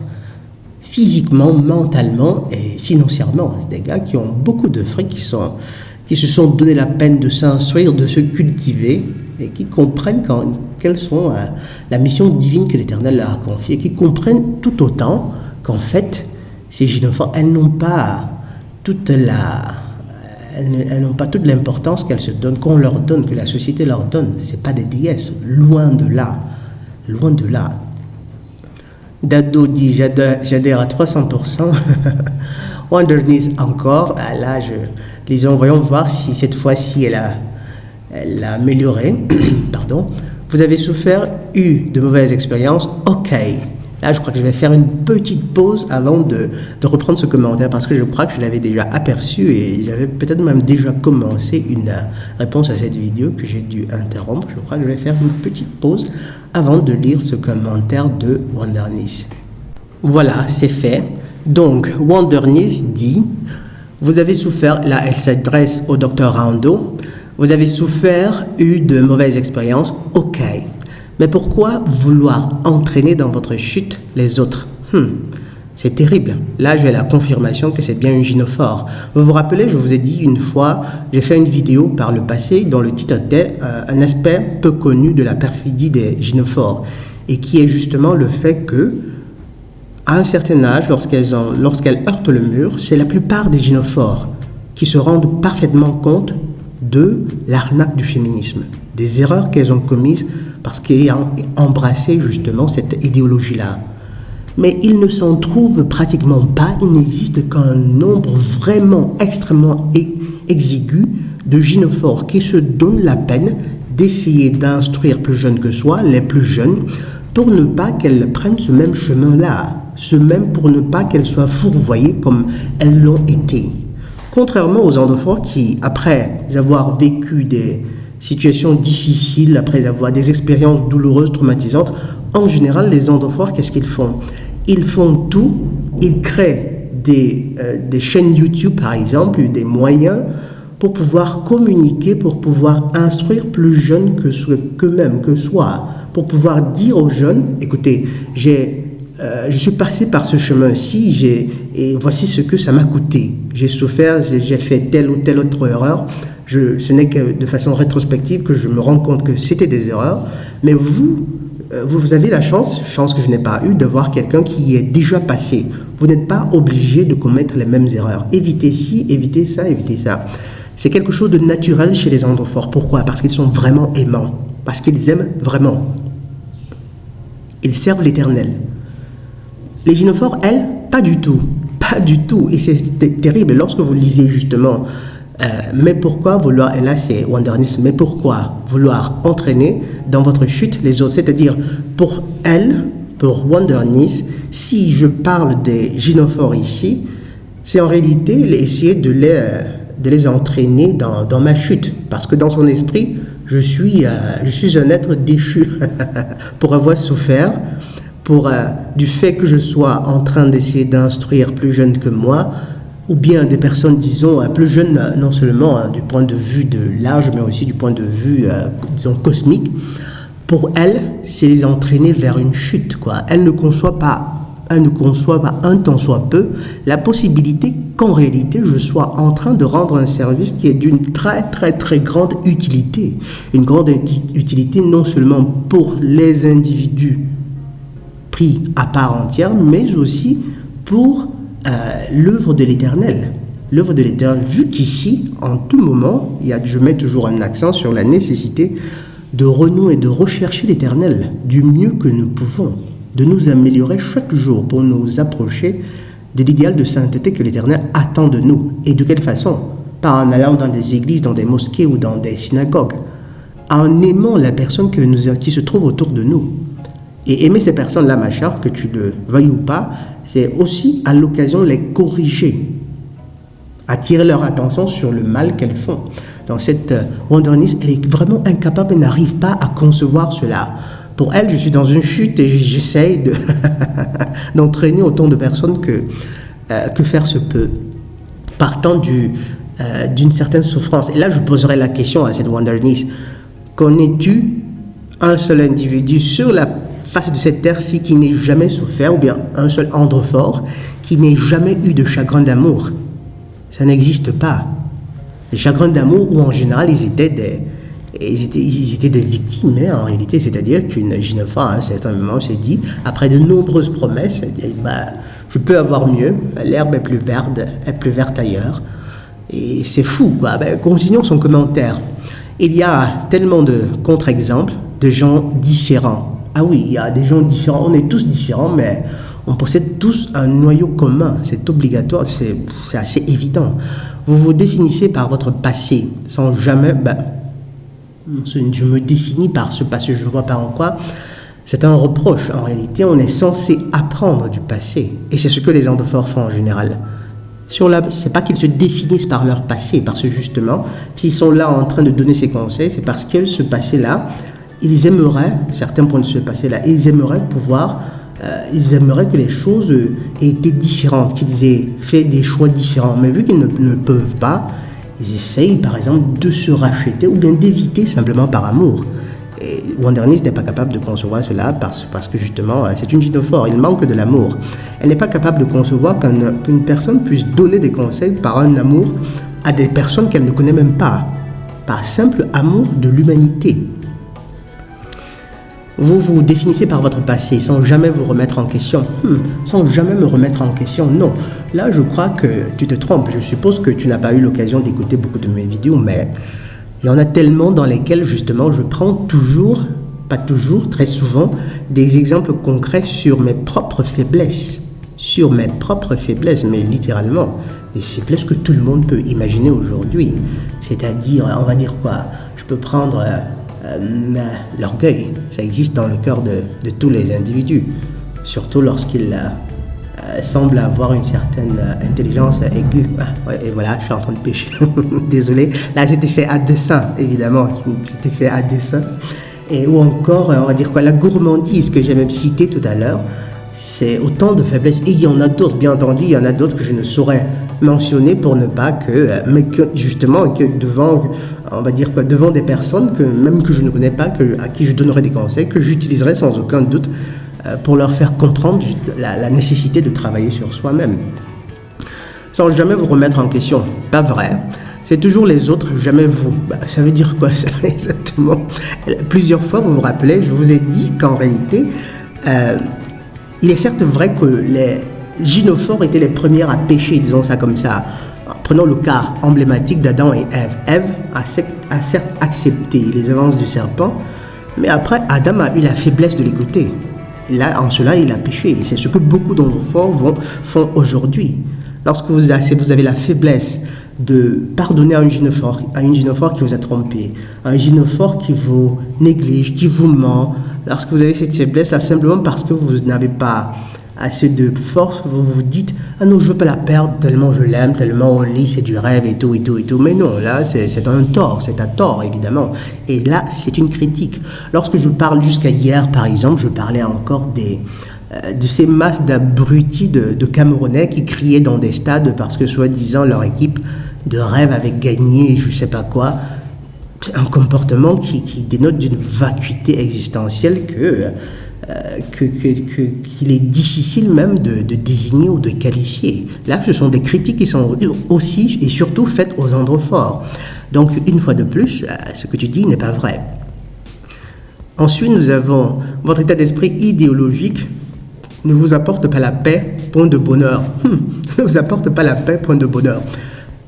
Physiquement, mentalement et financièrement. C'est des gars qui ont beaucoup de fric, qui se sont donné la peine de s'instruire, de se cultiver, et qui comprennent quelles sont la mission divine que l'Éternel leur a confiée, et qui comprennent tout autant qu'en fait, ces gynophores, elles n'ont pas toute l'importance qu'elles se donnent, qu'on leur donne, que la société leur donne. Ce n'est pas des déesses, loin de là. Loin de là. Dado dit j'adhère à 300%. Wonderness encore. Là, voyons voir si cette fois-ci elle a amélioré. Pardon. Vous avez eu de mauvaises expériences. Ok. Là, je crois que je vais faire une petite pause avant de reprendre ce commentaire parce que je crois que je l'avais déjà aperçu et j'avais peut-être même déjà commencé une réponse à cette vidéo que j'ai dû interrompre. Je crois que je vais faire une petite pause avant de lire ce commentaire de Wonderness. Voilà, c'est fait. Donc, Wonderness dit « Vous avez souffert », là elle s'adresse au docteur Rando, « Vous avez eu de mauvaises expériences, ok. Mais pourquoi vouloir entraîner dans votre chute les autres? C'est terrible. Là, j'ai la confirmation que c'est bien une gynophore. Vous vous rappelez, je vous ai dit une fois, j'ai fait une vidéo par le passé dont le titre était un aspect peu connu de la perfidie des gynophores, et qui est justement le fait que, à un certain âge, lorsqu'elles heurtent le mur, c'est la plupart des gynophores qui se rendent parfaitement compte de l'arnaque du féminisme, des erreurs qu'elles ont commises parce qu'ayant embrassé justement cette idéologie-là. Mais il ne s'en trouve pratiquement pas, il n'existe qu'un nombre vraiment extrêmement exigu de gynophores qui se donnent la peine d'essayer d'instruire plus jeunes que soi, les plus jeunes, pour ne pas qu'elles prennent ce même chemin-là, pour ne pas qu'elles soient fourvoyées comme elles l'ont été. Contrairement aux endophores qui, après avoir vécu des situations difficiles, après avoir des expériences douloureuses, traumatisantes, en général, les endophores, qu'est-ce qu'ils font? Ils font tout, ils créent des chaînes YouTube, par exemple, des moyens pour pouvoir communiquer, pour pouvoir instruire plus jeunes qu'eux-mêmes, que soi, pour pouvoir dire aux jeunes, écoutez, je suis passé par ce chemin-ci, et voici ce que ça m'a coûté. J'ai souffert, j'ai fait telle ou telle autre erreur. Ce n'est que de façon rétrospective que je me rends compte que c'était des erreurs. Mais vous avez la chance que je n'ai pas eue, de voir quelqu'un qui est déjà passé. Vous n'êtes pas obligé de commettre les mêmes erreurs. Évitez ci, évitez ça, évitez ça. C'est quelque chose de naturel chez les endophores. Pourquoi? Parce qu'ils sont vraiment aimants. Parce qu'ils aiment vraiment. Ils servent l'Éternel. Les gynophores, elles, pas du tout. Pas du tout. Et c'est terrible. Lorsque vous lisez justement, mais pourquoi vouloir, et là c'est Wanderness, mais pourquoi vouloir entraîner dans votre chute les autres? C'est-à-dire, pour elle, pour Wanderness, si je parle des gynophores ici, c'est en réalité essayer de les entraîner dans ma chute. Parce que dans son esprit, je suis un être déchu pour avoir souffert, du fait que je sois en train d'essayer d'instruire plus jeunes que moi, ou bien des personnes, disons, plus jeunes, non seulement du point de vue de l'âge, mais aussi du point de vue, disons, cosmique. Pour elles, c'est les entraîner vers une chute, quoi. Elles ne conçoivent pas un tant soit peu la possibilité qu'en réalité, je sois en train de rendre un service qui est d'une très, très, très grande utilité. Une grande utilité non seulement pour les individus pris à part entière, mais aussi pour l'œuvre de l'Éternel. L'œuvre de l'Éternel, vu qu'ici, en tout moment, je mets toujours un accent sur la nécessité de renouer et de rechercher l'Éternel du mieux que nous pouvons, de nous améliorer chaque jour pour nous approcher de l'idéal de sainteté que l'Éternel attend de nous. Et de quelle façon? Pas en allant dans des églises, dans des mosquées ou dans des synagogues, en aimant la personne qui se trouve autour de nous. Et aimer ces personnes-là, ma chère, que tu le veuilles ou pas, c'est aussi à l'occasion les corriger, attirer leur attention sur le mal qu'elles font. Dans cette Wanderness, elle est vraiment incapable, elle n'arrive pas à concevoir cela. Pour elle, je suis dans une chute et j'essaye d'entraîner autant de personnes que faire se peut, partant d'une certaine souffrance. Et là, je poserai la question à cette Wanderness: connais-tu un seul individu sur la face de cette terre-ci qui n'ait jamais souffert, ou bien un seul endophore qui n'ait jamais eu de chagrin d'amour? Ça n'existe pas. Les chagrins d'amour, où en général ils étaient des victimes, hein, en réalité, c'est-à-dire qu'une gynophore, à un certain moment, s'est dit, après de nombreuses promesses, je peux avoir mieux, l'herbe est plus verte ailleurs, et c'est fou, quoi. Continuons son commentaire. Il y a tellement de contre-exemples de gens différents. Ah oui, il y a des gens différents, on est tous différents, mais on possède tous un noyau commun, c'est obligatoire, c'est assez évident. Vous vous définissez par votre passé, sans jamais... je me définis par ce passé, je ne vois pas en quoi. C'est un reproche. En réalité, on est censé apprendre du passé. Et c'est ce que les endophores font en général. C'est pas qu'ils se définissent par leur passé, parce que justement, s'ils sont là en train de donner ces conseils, c'est parce que ce passé-là, ils aimeraient, certains points de ce passé-là, ils aimeraient que les choses aient été différentes, qu'ils aient fait des choix différents. Mais vu qu'ils ne peuvent pas, ils essayent, par exemple, de se racheter ou bien d'éviter simplement par amour. Et Wanderness n'est pas capable de concevoir cela parce que justement, c'est une gynophore, il manque de l'amour. Elle n'est pas capable de concevoir qu'une personne puisse donner des conseils par un amour à des personnes qu'elle ne connaît même pas, par simple amour de l'humanité. Vous vous définissez par votre passé sans jamais vous remettre en question. Sans jamais me remettre en question, non. Là, je crois que tu te trompes. Je suppose que tu n'as pas eu l'occasion d'écouter beaucoup de mes vidéos, mais il y en a tellement dans lesquelles, justement, je prends toujours pas toujours, très souvent, des exemples concrets sur mes propres faiblesses. Sur mes propres faiblesses, mais littéralement, des faiblesses que tout le monde peut imaginer aujourd'hui. C'est-à-dire, on va dire quoi? Je peux prendre l'orgueil. Ça existe dans le cœur de tous les individus, surtout lorsqu'ils semblent avoir une certaine intelligence aiguë. Et voilà, je suis en train de pécher. Désolé. Là, c'était fait à dessein, évidemment. C'était fait à dessein. Et ou encore, on va dire quoi, la gourmandise que j'ai même citée tout à l'heure. C'est autant de faiblesses. Et il y en a d'autres, bien entendu, il y en a d'autres que je ne saurais mentionner pour ne pas mais que justement, que devant, on va dire quoi, devant des personnes même que je ne connais pas, à qui je donnerais des conseils, que j'utiliserai sans aucun doute pour leur faire comprendre la nécessité de travailler sur soi-même. Sans jamais vous remettre en question. Pas vrai. C'est toujours les autres, jamais vous. Ça veut dire quoi, ça, exactement? Plusieurs fois, vous vous rappelez, je vous ai dit qu'en réalité, il est certes vrai que les gynophores étaient les premières à pécher, disons ça comme ça. Prenons le cas emblématique d'Adam et Ève. Ève a certes accepté les avances du serpent, mais après, Adam a eu la faiblesse de l'écouter. Et là, en cela, il a péché. Et c'est ce que beaucoup d'enfants font aujourd'hui. Lorsque vous avez la faiblesse de pardonner à un gynophore qui vous a trompé, à un gynophore qui vous néglige, qui vous ment, lorsque vous avez cette faiblesse-là, simplement parce que vous n'avez pas assez de force, vous vous dites « Ah non, je ne veux pas la perdre, tellement je l'aime, tellement on lit, c'est du rêve et tout, et tout, et tout. » Mais non, là, c'est un tort, évidemment. Et là, c'est une critique. Lorsque je parle jusqu'à hier, par exemple, je parlais encore de ces masses d'abrutis de Camerounais qui criaient dans des stades parce que, soi-disant, leur équipe de rêve avait gagné, je ne sais pas quoi. Un comportement qui dénote d'une vacuité existentielle qu'il est difficile même de désigner ou de qualifier. Là, ce sont des critiques qui sont aussi et surtout faites aux androphores. Donc, une fois de plus, ce que tu dis n'est pas vrai. Ensuite, nous avons votre état d'esprit idéologique ne vous apporte pas la paix, point de bonheur. Ne vous apporte pas la paix, point de bonheur.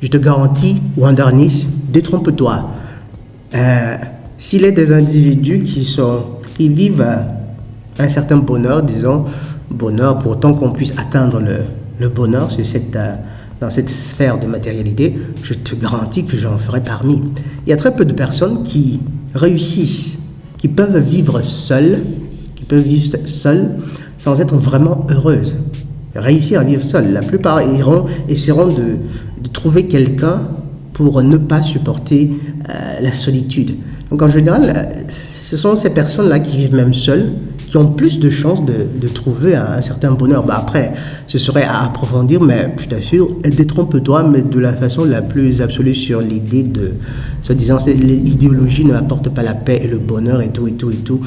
Je te garantis, Wandernis, détrompe-toi. S'il est des individus qui vivent un certain bonheur, disons, bonheur pour autant qu'on puisse atteindre le bonheur dans cette sphère de matérialité, je te garantis que j'en ferai parmi. Il y a très peu de personnes qui réussissent, qui peuvent vivre seules sans être vraiment heureuses. Réussir à vivre seules. La plupart essaieront de trouver quelqu'un pour ne pas supporter la solitude. Donc en général, ce sont ces personnes-là qui vivent même seules, qui ont plus de chances de trouver un certain bonheur. Après, ce serait à approfondir, mais je t'assure, détrompe-toi, mais de la façon la plus absolue sur l'idée de, soi-disant, l'idéologie ne m'apporte pas la paix et le bonheur et tout, et tout, et tout.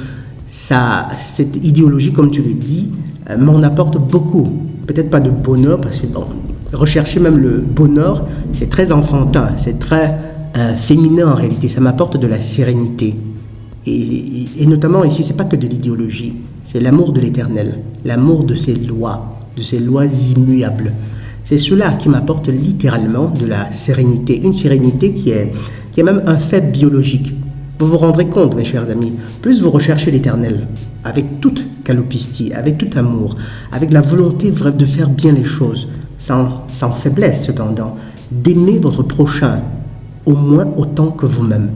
Ça, cette idéologie, comme tu le dis, m'en apporte beaucoup. Peut-être pas de bonheur, parce que rechercher même le bonheur, c'est très enfantin, c'est très féminin en réalité. Ça m'apporte de la sérénité. Et notamment ici, c'est pas que de l'idéologie, c'est l'amour de l'éternel, l'amour de ses lois immuables. C'est cela qui m'apporte littéralement de la sérénité, une sérénité qui est même un fait biologique. Vous vous rendrez compte, mes chers amis, plus vous recherchez l'éternel, avec toute calopistie, avec tout amour, avec la volonté de faire bien les choses, sans faiblesse cependant, d'aimer votre prochain, au moins autant que vous-même.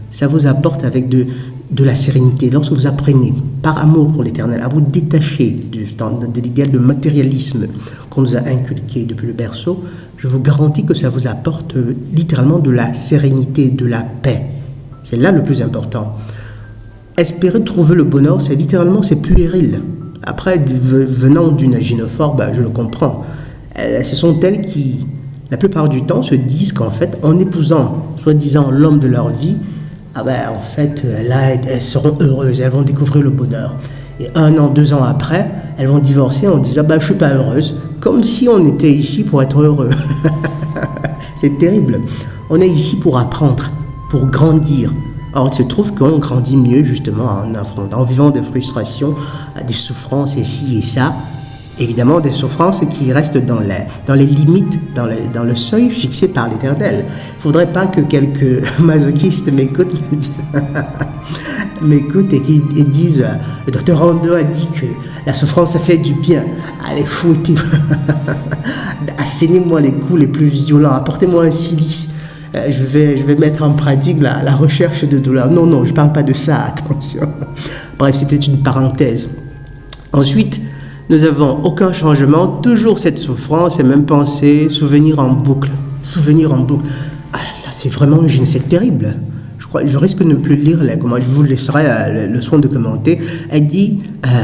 Ça vous apporte avec de la sérénité. Lorsque vous apprenez, par amour pour l'éternel, à vous détacher de l'idéal de matérialisme qu'on nous a inculqué depuis le berceau, je vous garantis que ça vous apporte littéralement de la sérénité, de la paix. C'est là le plus important. Espérer trouver le bonheur, c'est puéril. Après, venant d'une gynophore, je le comprends. Ce sont elles qui, la plupart du temps, se disent qu'en fait, en épousant, soi-disant, l'homme de leur vie, en fait, là, elles seront heureuses, elles vont découvrir le bonheur. Et 1 an, 2 ans après, elles vont divorcer en disant, je ne suis pas heureuse, comme si on était ici pour être heureux. C'est terrible. On est ici pour apprendre, pour grandir. Or, il se trouve qu'on grandit mieux, justement, en vivant des frustrations, des souffrances, et ci et ça. Évidemment, des souffrances qui restent dans les limites, dans le seuil fixé par l'Éternel. Il ne faudrait pas que quelques masochistes m'écoutent me disent Mais écoute, et qu'ils disent, le docteur Rondeau a dit que la souffrance, ça fait du bien. Allez, fouettez, assénez-moi les coups les plus violents, apportez-moi un silice. Je vais mettre en pratique la recherche de douleur. Non, je ne parle pas de ça, attention. Bref, c'était une parenthèse. Ensuite, nous n'avons aucun changement, toujours cette souffrance et même pensée, souvenir en boucle. Souvenir en boucle. Ah, là, c'est vraiment une c'est terrible. Je risque de ne plus lire, là, comment je vous laisserai le soin de commenter. Elle dit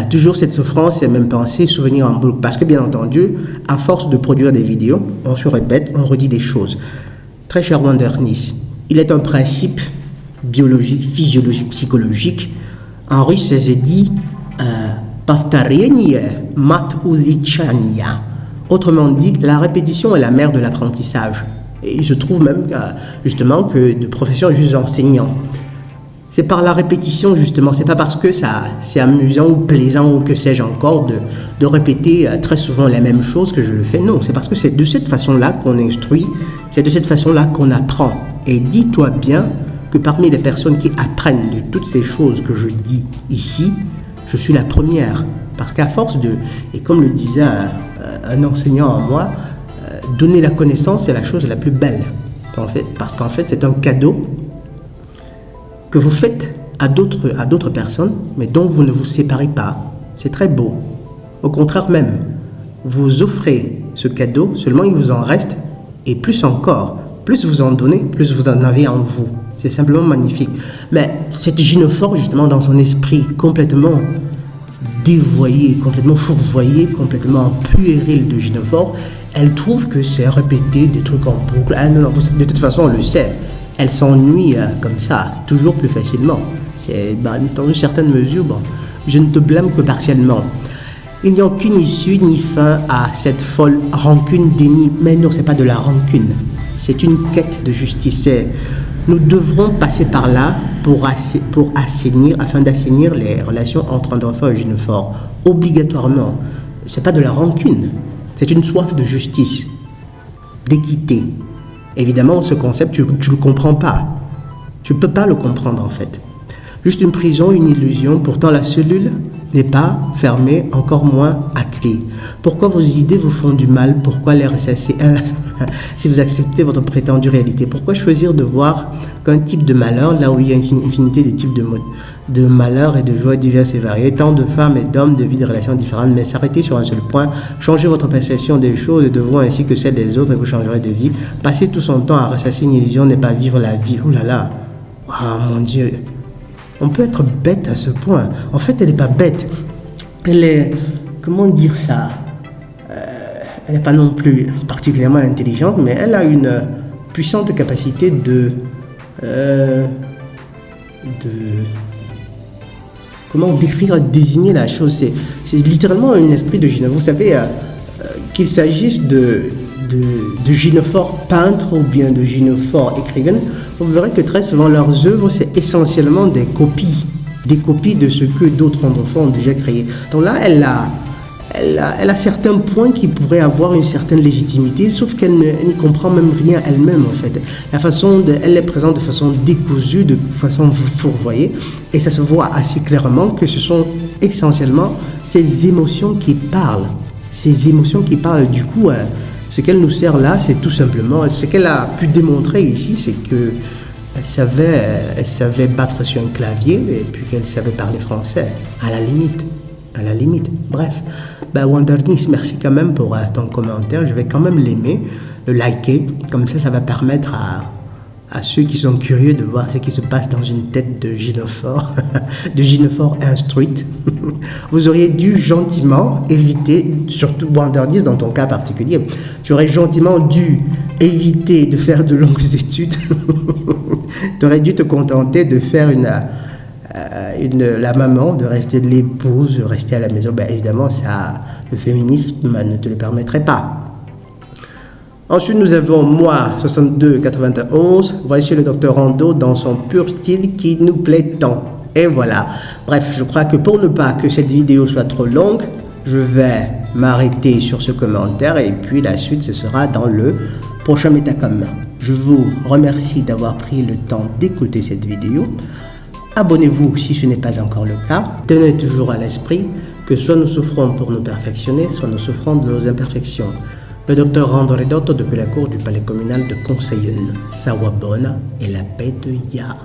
toujours cette souffrance et même pensée, souvenir en boucle. Parce que bien entendu, à force de produire des vidéos, on se répète, on redit des choses. Très cher Wandernis, il est un principe biologique, physiologique, psychologique. En russe, ça se dit Pavtarenie mat uzichania. Autrement dit, la répétition est la mère de l'apprentissage. Et il se trouve même justement que de profession juste enseignant. C'est par la répétition justement, c'est pas parce que ça c'est amusant ou plaisant ou que sais-je encore de répéter très souvent les mêmes choses que je le fais. Non, c'est parce que c'est de cette façon-là qu'on instruit, c'est de cette façon-là qu'on apprend. Et dis-toi bien que parmi les personnes qui apprennent de toutes ces choses que je dis ici, je suis la première. Parce qu'à force et comme le disait un enseignant en moi, donner la connaissance, c'est la chose la plus belle. En fait, parce qu'en fait, c'est un cadeau que vous faites à d'autres personnes, mais dont vous ne vous séparez pas. C'est très beau. Au contraire même, vous offrez ce cadeau, seulement il vous en reste, et plus encore, plus vous en donnez, plus vous en avez en vous. C'est simplement magnifique. Mais cette gynophore, justement, dans son esprit complètement dévoyé, complètement fourvoyé, complètement puéril de gynophore, elle trouve que c'est répéter des trucs en boucle. Ah, non, de toute façon, on le sait. Elle s'ennuie comme ça, toujours plus facilement. Dans une certaine mesure, je ne te blâme que partiellement. Il n'y a aucune issue ni fin à cette folle rancune, déni. Mais non, c'est pas de la rancune. C'est une quête de justice. Nous devrons passer par là afin d'assainir les relations entre Androphore et gynophore. Obligatoirement. C'est pas de la rancune. C'est une soif de justice, d'équité. Évidemment, ce concept, tu ne le comprends pas. Tu ne peux pas le comprendre, en fait. Juste une prison, une illusion. Pourtant, la cellule n'est pas fermée, encore moins à clé. Pourquoi vos idées vous font du mal? Pourquoi les ressasser si vous acceptez votre prétendue réalité? Pourquoi choisir de voir qu'un type de malheur, là où il y a une infinité de types de malheurs et de joies diverses et variées, tant de femmes et d'hommes de vie, de relations différentes, mais s'arrêter sur un seul point, changer votre perception des choses et de vous ainsi que celle des autres et vous changerez de vie. Passer tout son temps à ressasser une illusion n'est pas vivre la vie. Ouh là là, oh mon Dieu, on peut être bête à ce point. En fait, elle n'est pas bête, elle est, comment dire ça, elle n'est pas non plus particulièrement intelligente, mais elle a une puissante capacité comment décrire, désigner la chose. C'est littéralement un esprit de gynophore. Vous savez, qu'il s'agisse de gynophores peintres ou bien de gynophores écrivaines, vous verrez que très souvent leurs œuvres, c'est essentiellement des copies de ce que d'autres androphones ont déjà créé. Donc là, elle a certains points qui pourraient avoir une certaine légitimité, sauf qu'elle n'y comprend même rien elle-même, en fait. Elle est présente de façon décousue, de façon fourvoyée, et ça se voit assez clairement que ce sont essentiellement ces émotions qui parlent. Ces émotions qui parlent, du coup, ce qu'elle nous sert là, c'est tout simplement, ce qu'elle a pu démontrer ici, c'est que elle savait battre sur un clavier, et puis qu'elle savait parler français, à la limite. Bref, Wandernis, merci quand même pour ton commentaire. Je vais quand même l'aimer, le liker. Comme ça va permettre à ceux qui sont curieux de voir ce qui se passe dans une tête de gynophore, de gynophore instruite. Vous auriez dû gentiment éviter, surtout Wandernis dans ton cas particulier, tu aurais gentiment dû éviter de faire de longues études. Tu aurais dû te contenter de faire la maman, de rester l'épouse, de rester à la maison. Évidemment, ça, le féminisme ne te le permettrait pas. Ensuite, nous avons moi, 62-91. Voici le docteur Rondeau dans son pur style qui nous plaît tant. Et voilà. Bref, je crois que pour ne pas que cette vidéo soit trop longue, je vais m'arrêter sur ce commentaire et puis la suite, ce sera dans le prochain Metacom. Je vous remercie d'avoir pris le temps d'écouter cette vidéo. Abonnez-vous si ce n'est pas encore le cas. Tenez toujours à l'esprit que soit nous souffrons pour nous perfectionner, soit nous souffrons de nos imperfections. Le docteur Rando Ridotto depuis la cour du palais communal de Conseillune. Sawabona et la paix de Ya.